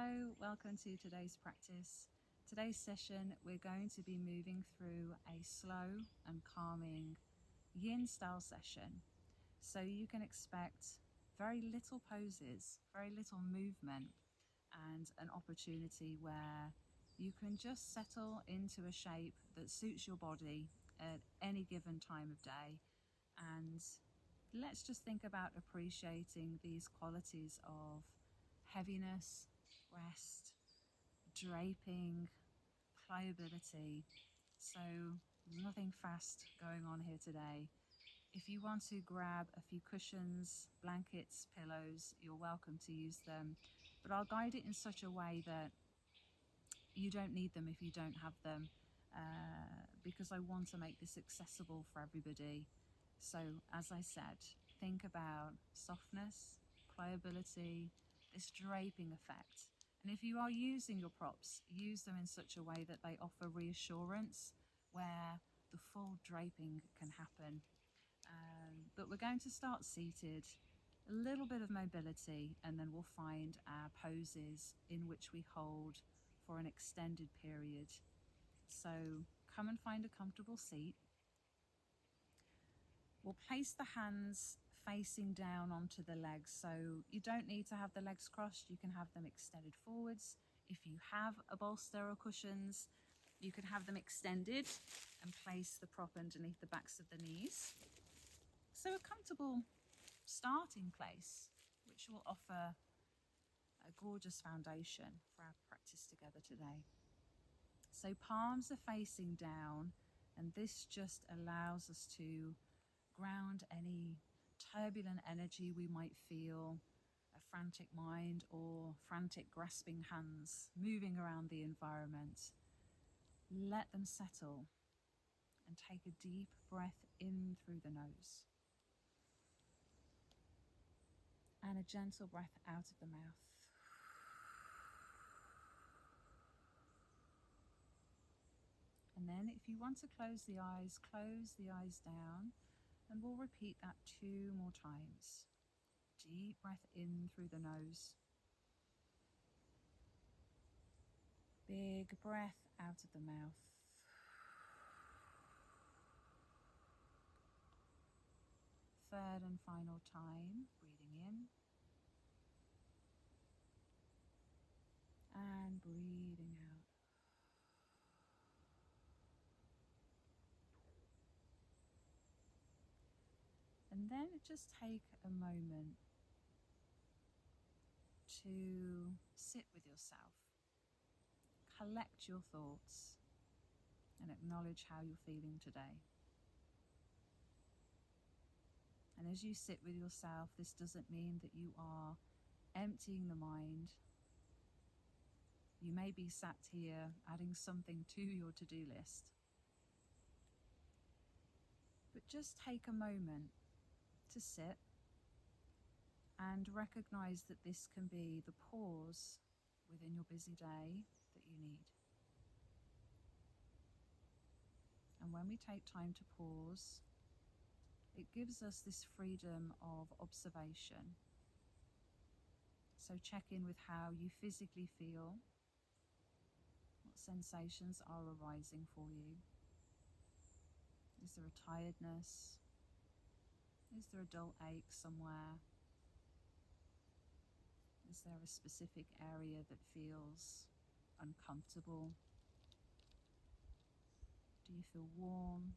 Hello, welcome to today's practice. Today's session, we're going to be moving through a slow and calming yin style session. So you can expect very little poses, very little movement, and an opportunity where you can just settle into a shape that suits your body at any given time of day. And let's just think about appreciating these qualities of heaviness, rest, draping, pliability. So nothing fast going on here today. If you want to grab a few cushions, blankets, pillows, you're welcome to use them. But I'll guide it in such a way that you don't need them if you don't have them, because I want to make this accessible for everybody. So as I said, think about softness, pliability, this draping effect. And if you are using your props, use them in such a way that they offer reassurance where the full draping can happen. But we're going to start seated, a little bit of mobility, and then we'll find our poses in which we hold for an extended period. So come and find a comfortable seat. We'll place the hands facing down onto the legs, so you don't need to have the legs crossed, you can have them extended forwards. If you have a bolster or cushions, you can have them extended and place the prop underneath the backs of the knees. So a comfortable starting place, which will offer a gorgeous foundation for our practice together today. So palms are facing down, and this just allows us to ground any turbulent energy we might feel, a frantic mind or frantic grasping hands moving around the environment. Let them settle and take a deep breath in through the nose and a gentle breath out of the mouth. And then if you want to close the eyes down, and we'll repeat that 2 more times. Deep breath in through the nose. Big breath out of the mouth. Third and final time, breathing in and breathing out. And then just take a moment to sit with yourself, collect your thoughts, and acknowledge how you're feeling today. And as you sit with yourself, this doesn't mean that you are emptying the mind. You may be sat here adding something to your to-do list. But just take a moment to sit and recognize that this can be the pause within your busy day that you need. And when we take time to pause, it gives us this freedom of observation. So check in with how you physically feel, what sensations are arising for you. Is there a tiredness? Is there a dull ache somewhere? Is there a specific area that feels uncomfortable? Do you feel warm?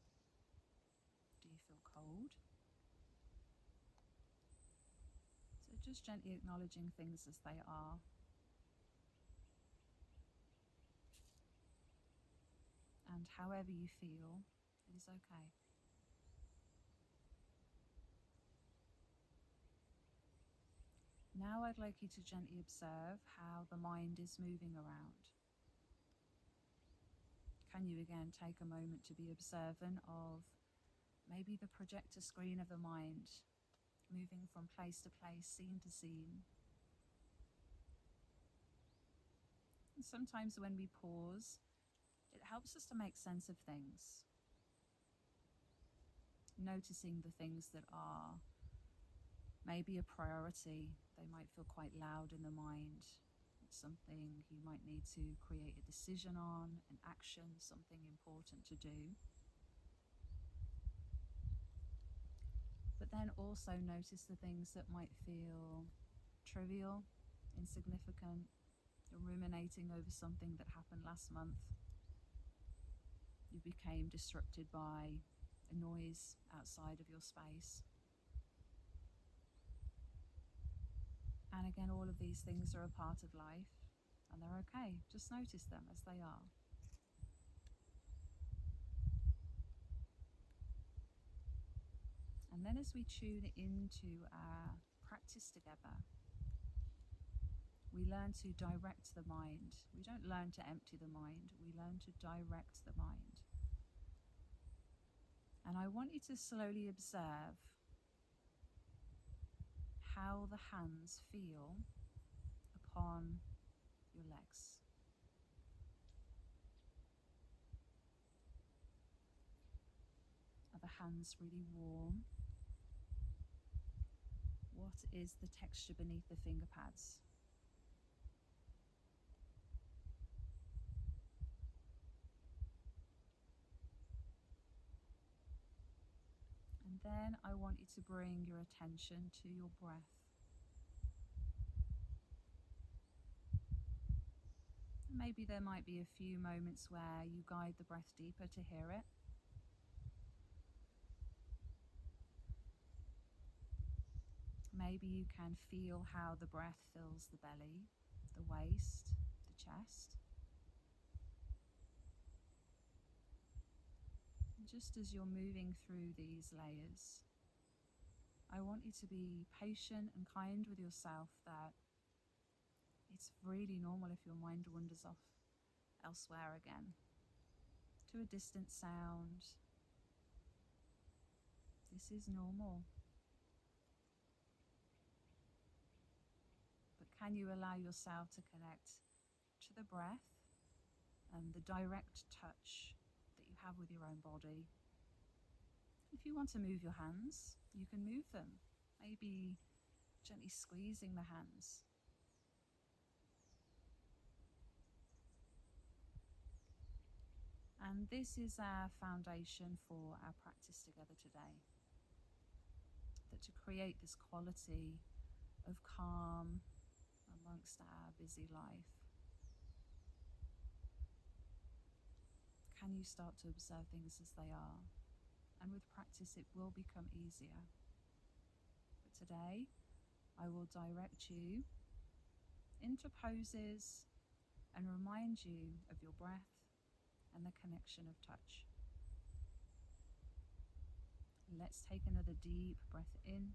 Do you feel cold? So just gently acknowledging things as they are. And however you feel, it is okay. Now I'd like you to gently observe how the mind is moving around. Can you again take a moment to be observant of maybe the projector screen of the mind, moving from place to place, scene to scene. And sometimes when we pause, it helps us to make sense of things. Noticing the things that are maybe a priority. They might feel quite loud in the mind. It's something you might need to create a decision on, an action, something important to do. But then also notice the things that might feel trivial, insignificant. You're ruminating over something that happened last month. You became disrupted by a noise outside of your space. And again, all of these things are a part of life, and they're okay. Just notice them as they are. And then as we tune into our practice together, we learn to direct the mind. We don't learn to empty the mind, we learn to direct the mind. And I want you to slowly observe how the hands feel upon your legs. Are the hands really warm? What is the texture beneath the finger pads? And then I want you to bring your attention to your breath. Maybe there might be a few moments where you guide the breath deeper to hear it. Maybe you can feel how the breath fills the belly, the waist, the chest. And just as you're moving through these layers, I want you to be patient and kind with yourself, that it's really normal if your mind wanders off elsewhere again, to a distant sound. This is normal. But can you allow yourself to connect to the breath and the direct touch that you have with your own body? If you want to move your hands, you can move them, maybe gently squeezing the hands. And this is our foundation for our practice together today. That to create this quality of calm amongst our busy life, can you start to observe things as they are? And with practice it will become easier. But today I will direct you into poses and remind you of your breath and the connection of touch. Let's take another deep breath in.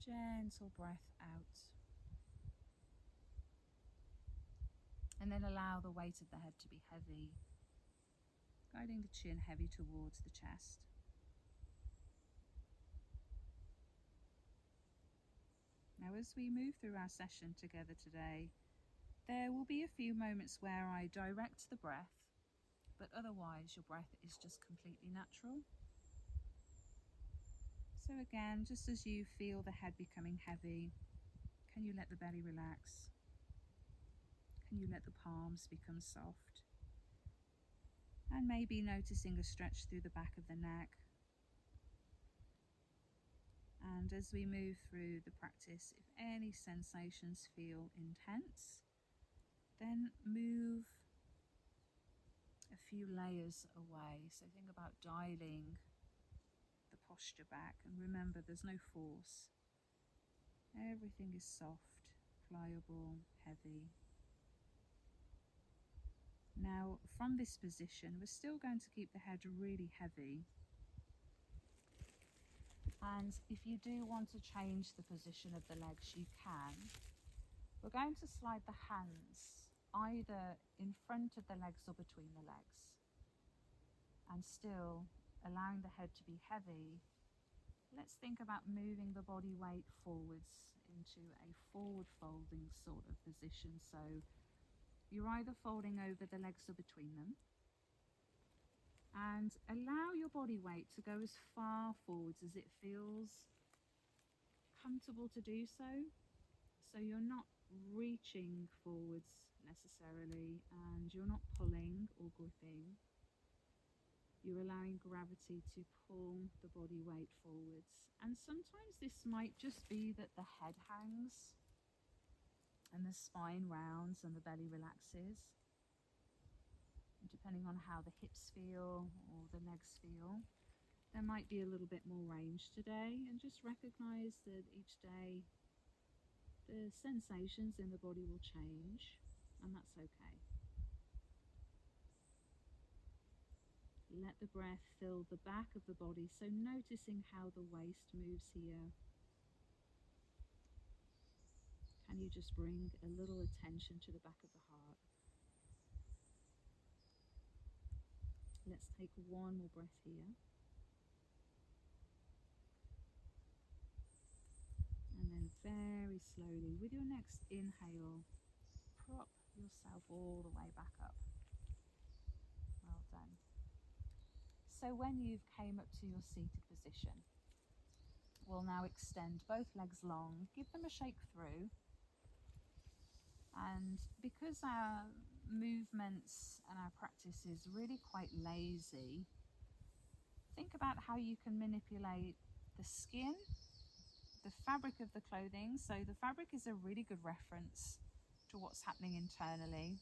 Gentle breath out. And then allow the weight of the head to be heavy, guiding the chin heavy towards the chest. Now, as we move through our session together today, there will be a few moments where I direct the breath, but otherwise your breath is just completely natural. So again, just as you feel the head becoming heavy, can you let the belly relax? Can you let the palms become soft? And maybe noticing a stretch through the back of the neck. And as we move through the practice, if any sensations feel intense, then move a few layers away. So think about dialing the posture back, and remember there's no force. Everything is soft, pliable, heavy. Now, from this position, we're still going to keep the head really heavy. And if you do want to change the position of the legs, you can. We're going to slide the hands either in front of the legs or between the legs. And still allowing the head to be heavy, let's think about moving the body weight forwards into a forward folding sort of position. So you're either folding over the legs or between them. And allow your body weight to go as far forwards as it feels comfortable to do so. So you're not reaching forwards necessarily, and you're not pulling or gripping. You're allowing gravity to pull the body weight forwards. And sometimes this might just be that the head hangs and the spine rounds and the belly relaxes. And depending on how the hips feel or the legs feel, there might be a little bit more range today. And just recognize that each day the sensations in the body will change, and that's okay. Let the breath fill the back of the body, so noticing how the waist moves here. Can you just bring a little attention to the back of the heart? Let's take one more breath here. And then very slowly, with your next inhale, prop yourself all the way back up. Well done. So when you've came up to your seated position, we'll now extend both legs long, give them a shake through. And because our movements and our practice is really quite lazy, think about how you can manipulate the skin, the fabric of the clothing. So the fabric is a really good reference to what's happening internally.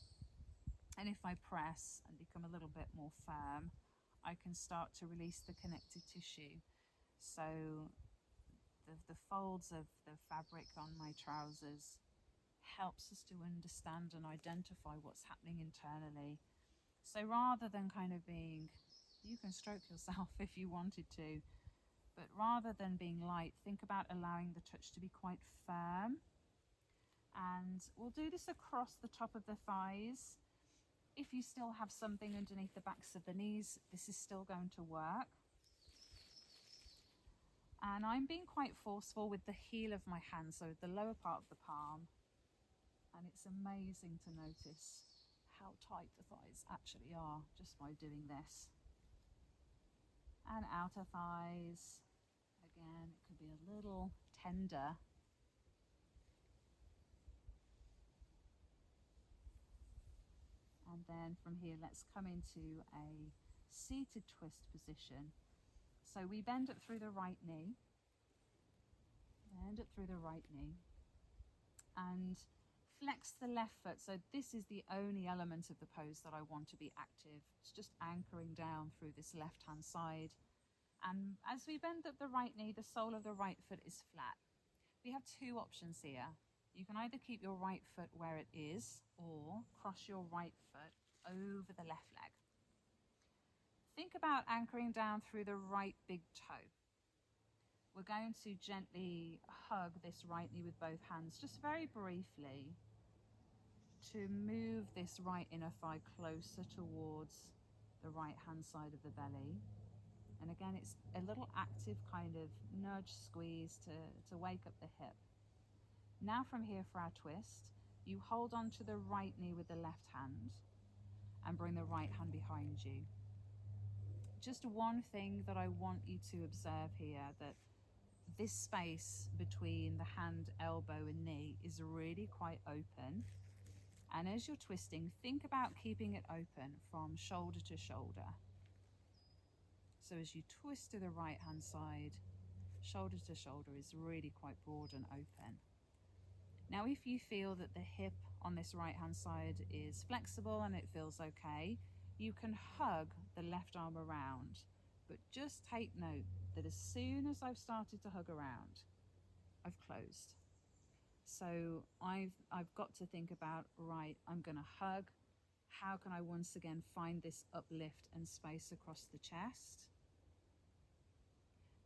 And if I press and become a little bit more firm, I can start to release the connective tissue. So the folds of the fabric on my trousers helps us to understand and identify what's happening internally. So rather than kind of being, you can stroke yourself if you wanted to, but rather than being light, think about allowing the touch to be quite firm. And we'll do this across the top of the thighs. If you still have something underneath the backs of the knees, this is still going to work. And I'm being quite forceful with the heel of my hand, so the lower part of the palm. And it's amazing to notice how tight the thighs actually are just by doing this. And outer thighs, again, it could be a little tender. And then from here, let's come into a seated twist position. So we bend it through the right knee. Bend it through the right knee. And flex the left foot. So this is the only element of the pose that I want to be active. It's just anchoring down through this left-hand side. And as we bend up the right knee, the sole of the right foot is flat. We have two options here. You can either keep your right foot where it is or cross your right foot over the left leg. Think about anchoring down through the right big toe. We're going to gently hug this right knee with both hands, just very briefly, to move this right inner thigh closer towards the right hand side of the belly. And again, it's a little active kind of nudge, squeeze to wake up the hip. Now from here for our twist, you hold on to the right knee with the left hand and bring the right hand behind you. Just one thing that I want you to observe here, that this space between the hand, elbow and knee is really quite open. And as you're twisting, think about keeping it open from shoulder to shoulder. So as you twist to the right hand side, shoulder to shoulder is really quite broad and open. Now, if you feel that the hip on this right hand side is flexible and it feels okay, you can hug the left arm around. But just take note that as soon as I've started to hug around, I've closed. So I've got to think about, right, I'm going to hug. How can I once again find this uplift and space across the chest?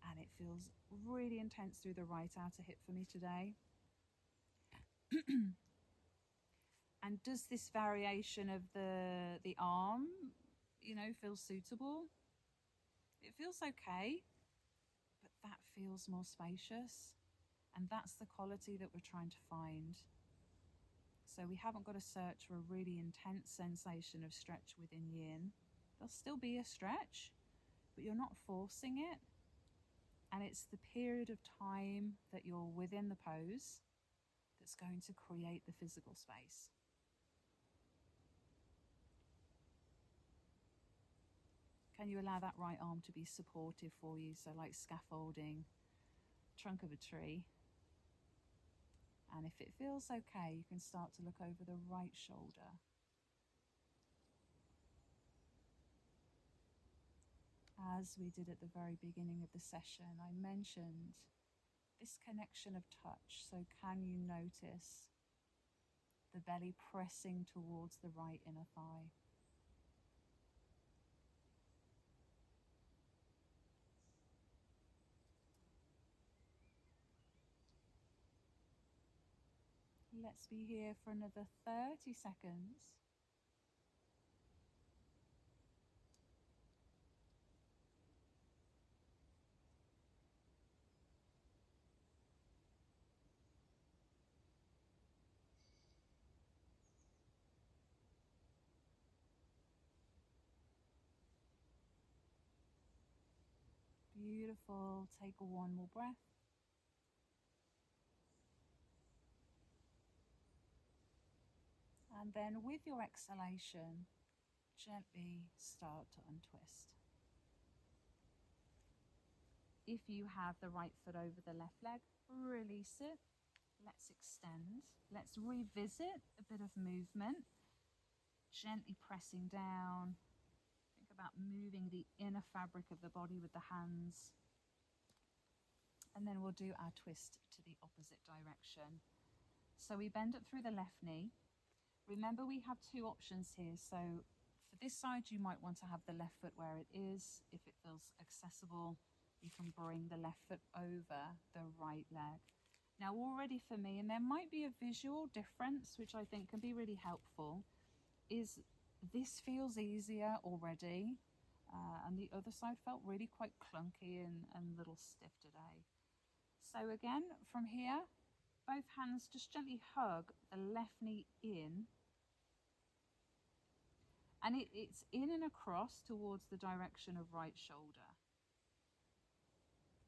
And it feels really intense through the right outer hip for me today. And does this variation of the arm, feel suitable? It feels okay, but that feels more spacious. And that's the quality that we're trying to find. So we haven't got to search for a really intense sensation of stretch within yin. There'll still be a stretch, but you're not forcing it. And it's the period of time that you're within the pose that's going to create the physical space. Can you allow that right arm to be supportive for you? So like scaffolding, trunk of a tree. And if it feels okay, you can start to look over the right shoulder. As we did at the very beginning of the session, I mentioned this connection of touch. So can you notice the belly pressing towards the right inner thigh? Let's be here for another 30 seconds. Beautiful. Take one more breath. And then with your exhalation, gently start to untwist. If you have the right foot over the left leg, release it. Let's extend. Let's revisit a bit of movement. Gently pressing down. Think about moving the inner fabric of the body with the hands. And then we'll do our twist to the opposite direction. So we bend up through the left knee. Remember, we have two options here. So for this side, you might want to have the left foot where it is. If it feels accessible, you can bring the left foot over the right leg. Now, already for me, and there might be a visual difference, which I think can be really helpful, is this feels easier already. And the other side felt really quite clunky and a little stiff today. So again, from here, both hands just gently hug the left knee in. And it's in and across towards the direction of right shoulder.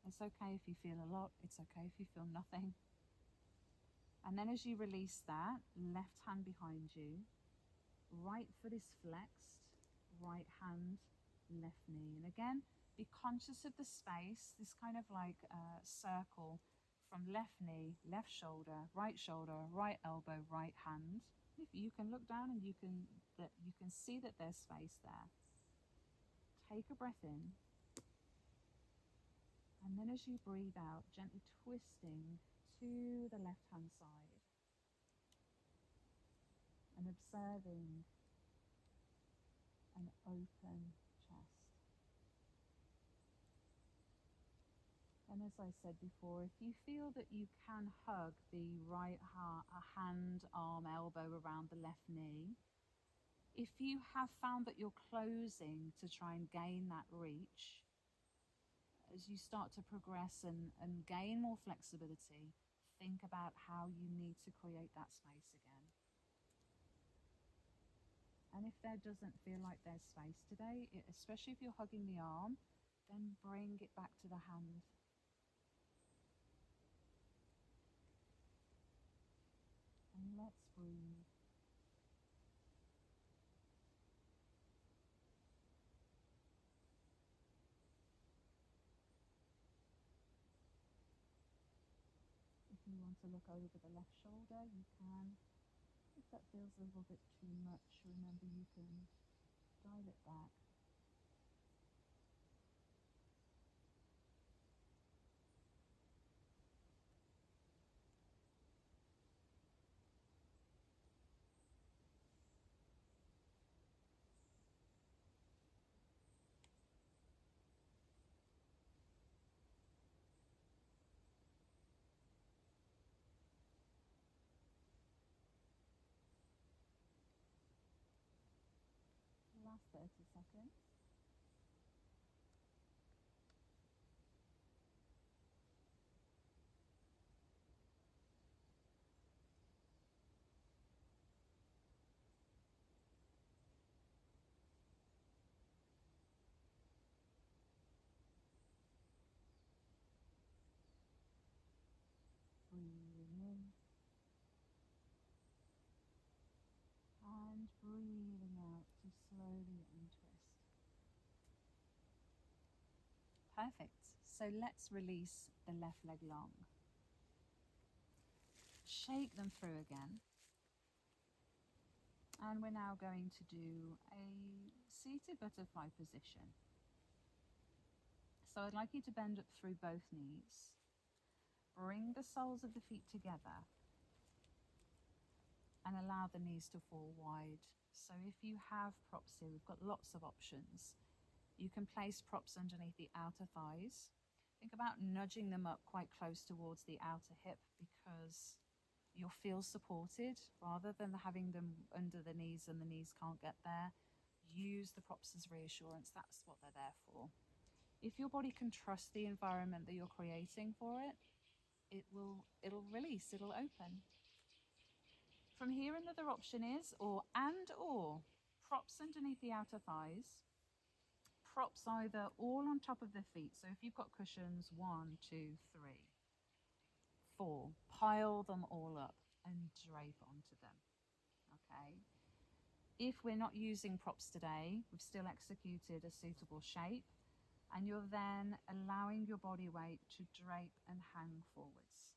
It's okay if you feel a lot. It's okay if you feel nothing. And then as you release that, left hand behind you, right foot is flexed, right hand, left knee. And again, be conscious of the space, this kind of like circle from left knee, left shoulder, right elbow, right hand. If you can look down and you can see that there's space there. Take a breath in. And then as you breathe out, gently twisting to the left-hand side and observing an open chest. And as I said before, if you feel that you can hug the right hand, arm, elbow around the left knee, if you have found that you're closing to try and gain that reach, as you start to progress and gain more flexibility, think about how you need to create that space again. And if there doesn't feel like there's space today, especially if you're hugging the arm, then bring it back to the hand. And let's breathe. If you want to look over the left shoulder, you can. If that feels a little bit too much, remember you can dial it back. Last 30 seconds. Breathing in Perfect. So let's release the left leg long. Shake them through again. And we're now going to do a seated butterfly position. So I'd like you to bend up through both knees. Bring the soles of the feet together and allow the knees to fall wide. So if you have props here, we've got lots of options. You can place props underneath the outer thighs. Think about nudging them up quite close towards the outer hip because you'll feel supported rather than having them under the knees and the knees can't get there. Use the props as reassurance. That's what they're there for. If your body can trust the environment that you're creating for it, it'll release, it'll open. From here, another option is or props underneath the outer thighs. Props either all on top of the feet. So if you've got cushions, 1, 2, 3, 4, pile them all up and drape onto them. Okay. If we're not using props today, we've still executed a suitable shape, and you're then allowing your body weight to drape and hang forwards.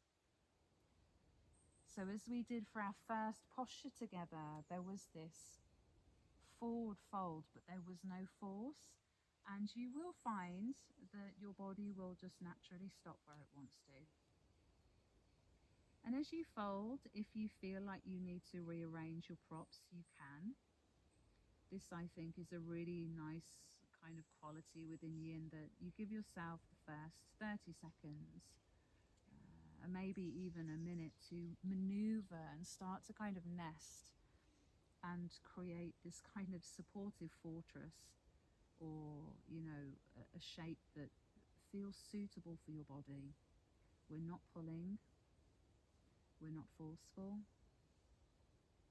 So as we did for our first posture together, there was this forward fold, but there was no force. And you will find that your body will just naturally stop where it wants to. And as you fold, if you feel like you need to rearrange your props, you can. This, I think, is a really nice kind of quality within yin, that you give yourself the first 30 seconds, and maybe even a minute, to maneuver and start to kind of nest and create this kind of supportive fortress, or, a shape that feels suitable for your body. We're not pulling, we're not forceful.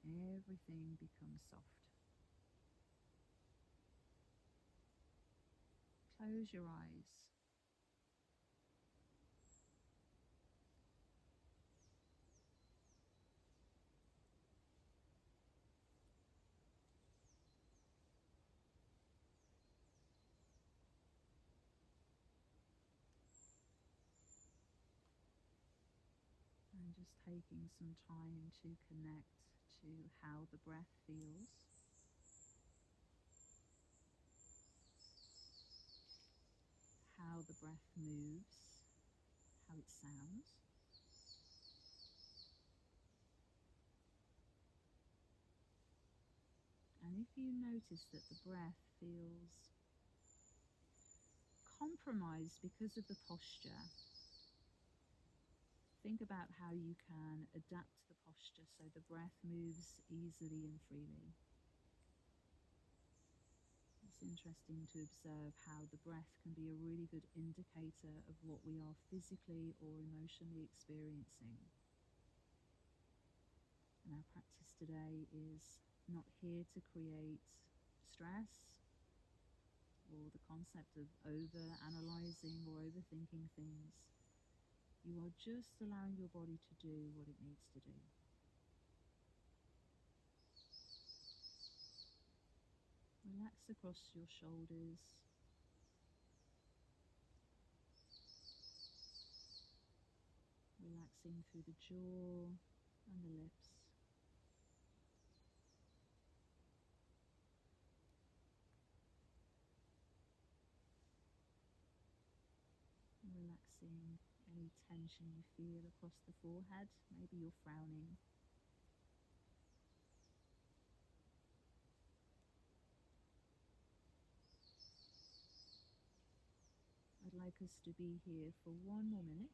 Everything becomes soft. Close your eyes. And just taking some time to connect to how the breath feels, how the breath moves, how it sounds. And if you notice that the breath feels compromised because of the posture, think about how you can adapt the posture so the breath moves easily and freely. It's interesting to observe how the breath can be a really good indicator of what we are physically or emotionally experiencing. And our practice today is not here to create stress or the concept of over-analyzing or overthinking things. You are just allowing your body to do what it needs to do. Relax across your shoulders. Relaxing through the jaw and the lips. Relaxing any tension you feel across the forehead. Maybe you're frowning. I'd like us to be here for 1 more minute.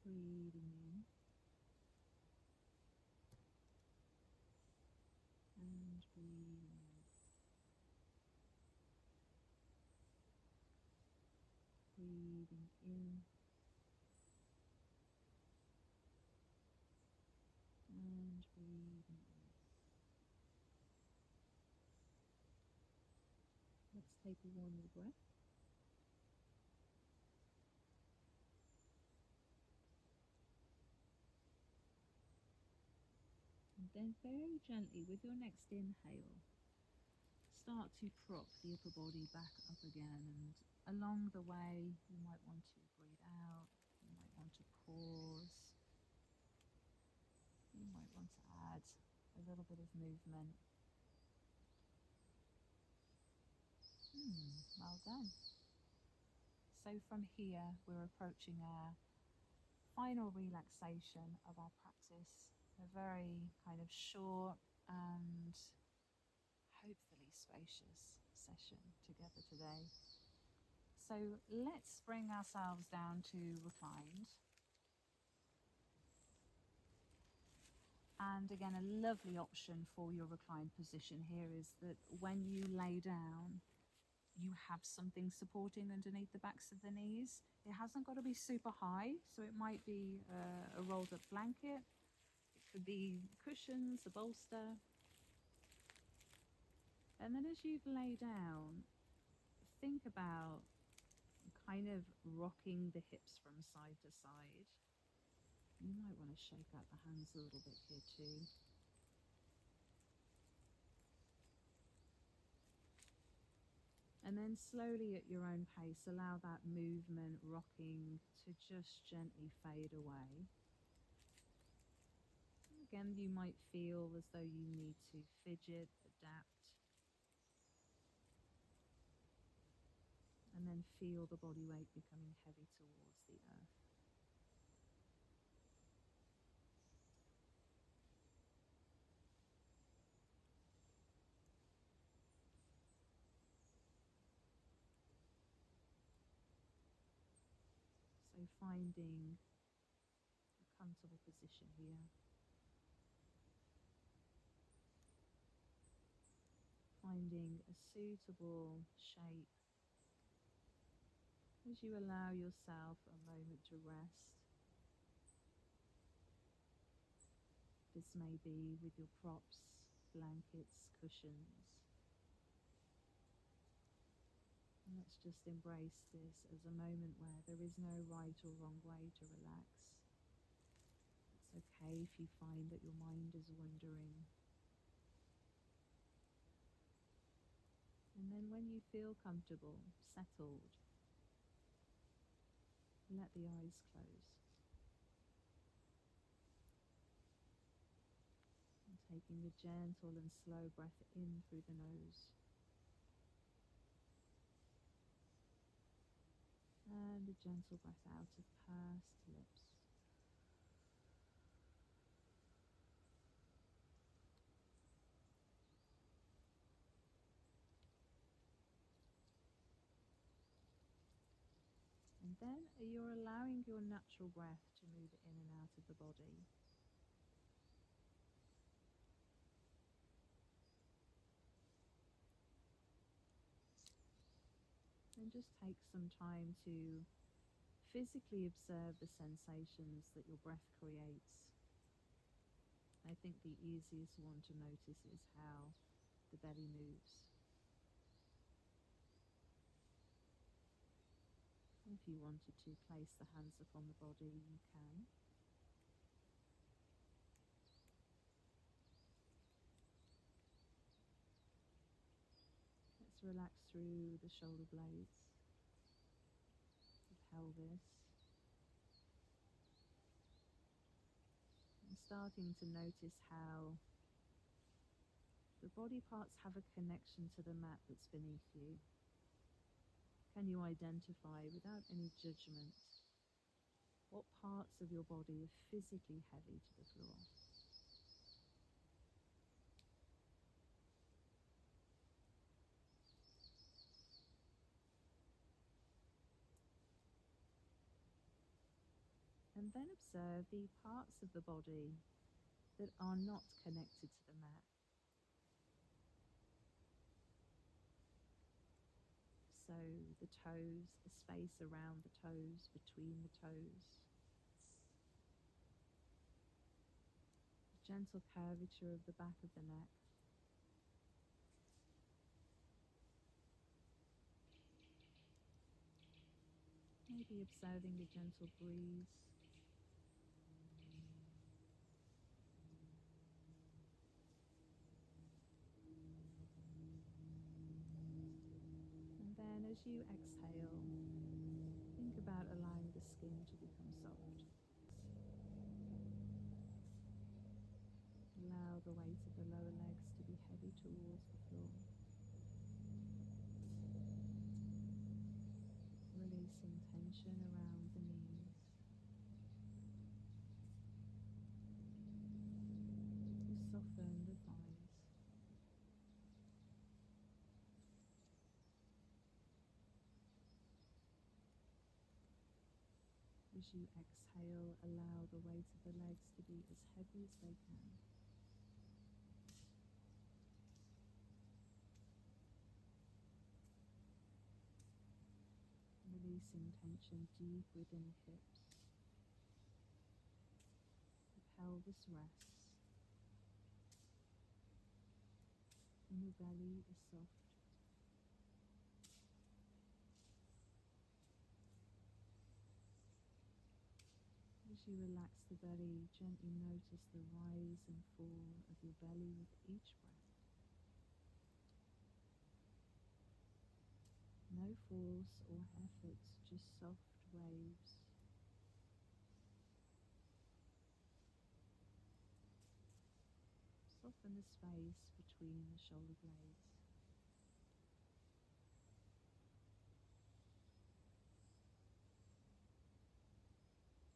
Breathing in and breathing out. Breathing in and breathing out. Let's take one more breath. And then very gently with your next inhale, start to prop the upper body back up again, and along the way you might want to breathe out, you might want to pause, you might want to add a little bit of movement. Well done. So from here we're approaching our final relaxation of our practice, a very kind of short and hopefully spacious session together today. So let's bring ourselves down to reclined. And again, a lovely option for your reclined position here is that when you lay down, you have something supporting underneath the backs of the knees. It hasn't got to be super high, so it might be a rolled up blanket, it could be cushions, a bolster. And then as you've laid down, think about kind of rocking the hips from side to side. You might want to shake out the hands a little bit here too. And then slowly at your own pace, allow that movement, rocking, to just gently fade away. Again, you might feel as though you need to fidget, adapt, and then feel the body weight becoming heavy towards the earth. So finding a comfortable position here. Finding a suitable shape as you allow yourself a moment to rest. This may be with your props, blankets, cushions. And let's just embrace this as a moment where there is no right or wrong way to relax. It's okay if you find that your mind is wandering. And then when you feel comfortable, settled, let the eyes close. And taking a gentle and slow breath in through the nose. And a gentle breath out of pursed lips. And then you're allowing your natural breath to move in and out of the body. And just take some time to physically observe the sensations that your breath creates. I think the easiest one to notice is how the belly moves. If you wanted to place the hands upon the body, you can. Let's relax through the shoulder blades, the pelvis, and starting to notice how the body parts have a connection to the mat that's beneath you. Can you identify, without any judgment, what parts of your body are physically heavy to the floor? And And then observe the parts of the body that are not connected to the mat. So the toes, the space around the toes, between the toes, the gentle curvature of the back of the neck, maybe observing the gentle breeze. And then as you exhale, think about allowing the skin to become soft. Allow the weight of the lower legs to be heavy towards the floor. Releasing tension around the knees. Soften the thighs. As you exhale, allow the weight of the legs to be as heavy as they can. Releasing tension deep within the hips. The pelvis rests. And your belly is soft. As you relax the belly, gently notice the rise and fall of your belly with each breath. No force or effort, just soft waves. Soften the space between the shoulder blades.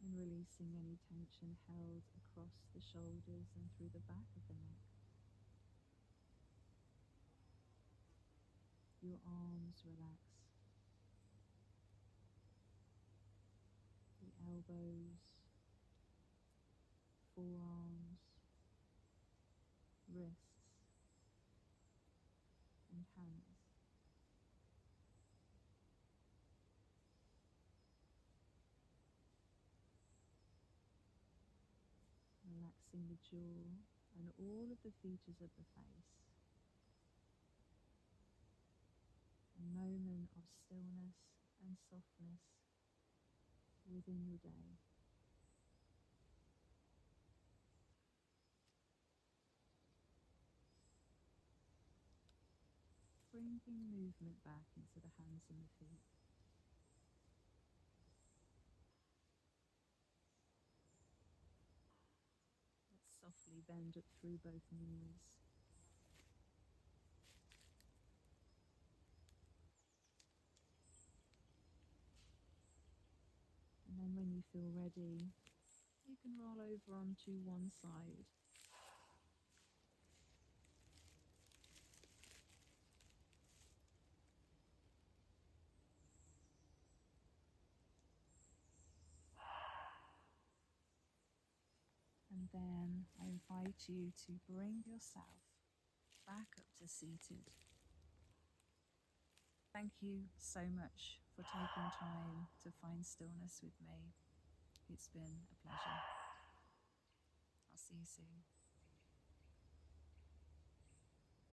And releasing any tension held across the shoulders and through the back of the neck. Your arms relax. The elbows, forearms, wrists, and hands. Relaxing the jaw and all of the features of the face. A moment of stillness and softness within your day. Bringing movement back into the hands and the feet. Let's softly bend up through both knees. And then when you feel ready, you can roll over onto one side. And then I invite you to bring yourself back up to seated. Thank you so much for taking time to find stillness with me. It's been a pleasure. I'll see you soon.